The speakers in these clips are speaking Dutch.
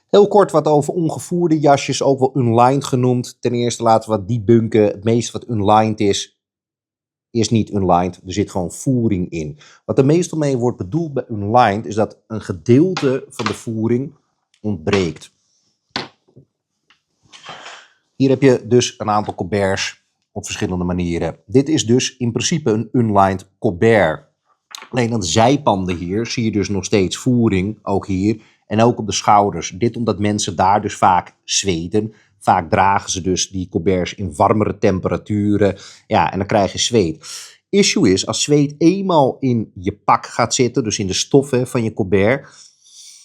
Heel kort wat over ongevoerde jasjes, ook wel unlined genoemd. Ten eerste laten we wat debunken. Het meeste wat unlined is niet unlined. Er zit gewoon voering in. Wat er meestal mee wordt bedoeld bij unlined is dat een gedeelte van de voering ontbreekt. Hier heb je dus een aantal colberts op verschillende manieren. Dit is dus in principe een unlined colbert. Alleen aan de zijpanden hier zie je dus nog steeds voering, ook hier. En ook op de schouders. Dit omdat mensen daar dus vaak zweten. Vaak dragen ze dus die colberts in warmere temperaturen. Ja, en dan krijg je zweet. Issue is, als zweet eenmaal in je pak gaat zitten, dus in de stoffen van je colbert.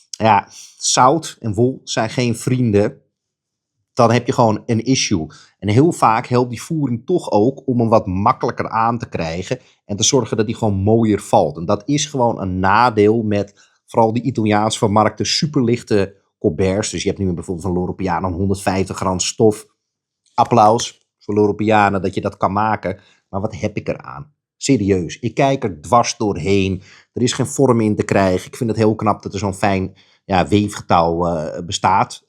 Ja, zout en wol zijn geen vrienden. Dan heb je gewoon een issue. En heel vaak helpt die voering toch ook om hem wat makkelijker aan te krijgen. En te zorgen dat die gewoon mooier valt. En dat is gewoon een nadeel met vooral die Italiaans vermarkte superlichte colberts. Dus je hebt nu bijvoorbeeld van Loro Piana 150 gram stof. Applaus voor Loro Piana dat je dat kan maken. Maar wat heb ik eraan? Serieus, ik kijk er dwars doorheen. Er is geen vorm in te krijgen. Ik vind het heel knap dat er zo'n fijn weefgetouw bestaat.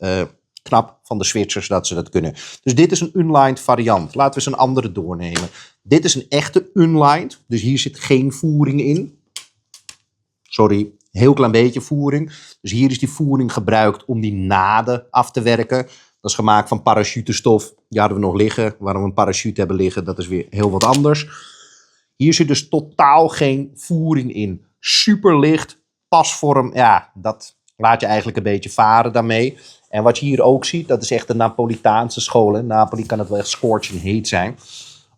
Knap van de Zwitsers dat ze dat kunnen. Dus dit is een unlined variant. Laten we eens een andere doornemen. Dit is een echte unlined. Dus hier zit geen voering in. Sorry, heel klein beetje voering. Dus hier is die voering gebruikt om die naden af te werken. Dat is gemaakt van parachutestof. Die hadden we nog liggen. Waarom we een parachute hebben liggen, dat is weer heel wat anders. Hier zit dus totaal geen voering in. Super licht, pasvorm. Ja, dat laat je eigenlijk een beetje varen daarmee. En wat je hier ook ziet, dat is echt de Napolitaanse school. In Napoli kan het wel echt scorching heet zijn.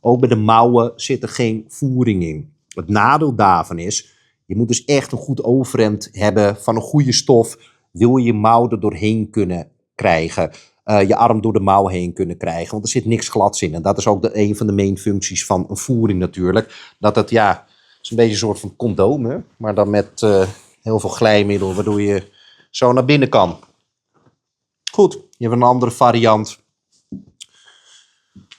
Ook bij de mouwen zit er geen voering in. Het nadeel daarvan is, je moet dus echt een goed overhemd hebben van een goede stof. Wil je je mouw er doorheen kunnen krijgen. Je arm door de mouw heen kunnen krijgen. Want er zit niks glads in. En dat is ook een van de main functies van een voering natuurlijk. Dat het, is een beetje een soort van condoom. Hè? Maar dan met heel veel glijmiddel, waardoor je zo naar binnen kan. Goed, je hebt een andere variant.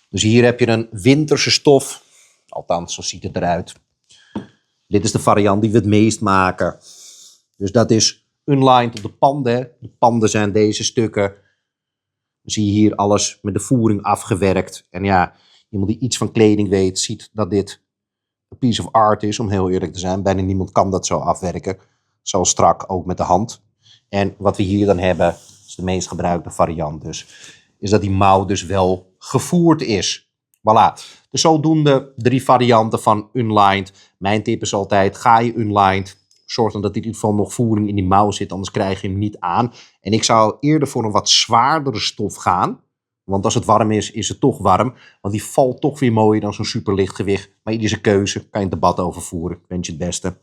Dus hier heb je een winterse stof. Althans, zo ziet het eruit. Dit is de variant die we het meest maken. Dus dat is unlined op de panden. De panden zijn deze stukken. Dan zie je hier alles met de voering afgewerkt. En ja, iemand die iets van kleding weet, ziet dat dit een piece of art is, om heel eerlijk te zijn. Bijna niemand kan dat zo afwerken. Zo strak, ook met de hand. En wat we hier dan hebben, is de meest gebruikte variant dus, is dat die mouw dus wel gevoerd is. Voilà. Dus zodoende 3 varianten van unlined. Mijn tip is altijd, ga je unlined, zorg dan dat in ieder geval nog voering in die mouw zit, anders krijg je hem niet aan. En ik zou eerder voor een wat zwaardere stof gaan. Want als het warm is, is het toch warm. Want die valt toch weer mooier dan zo'n superlicht gewicht. Maar ieder zijn keuze, kan je een debat over voeren. Ik wens je het beste.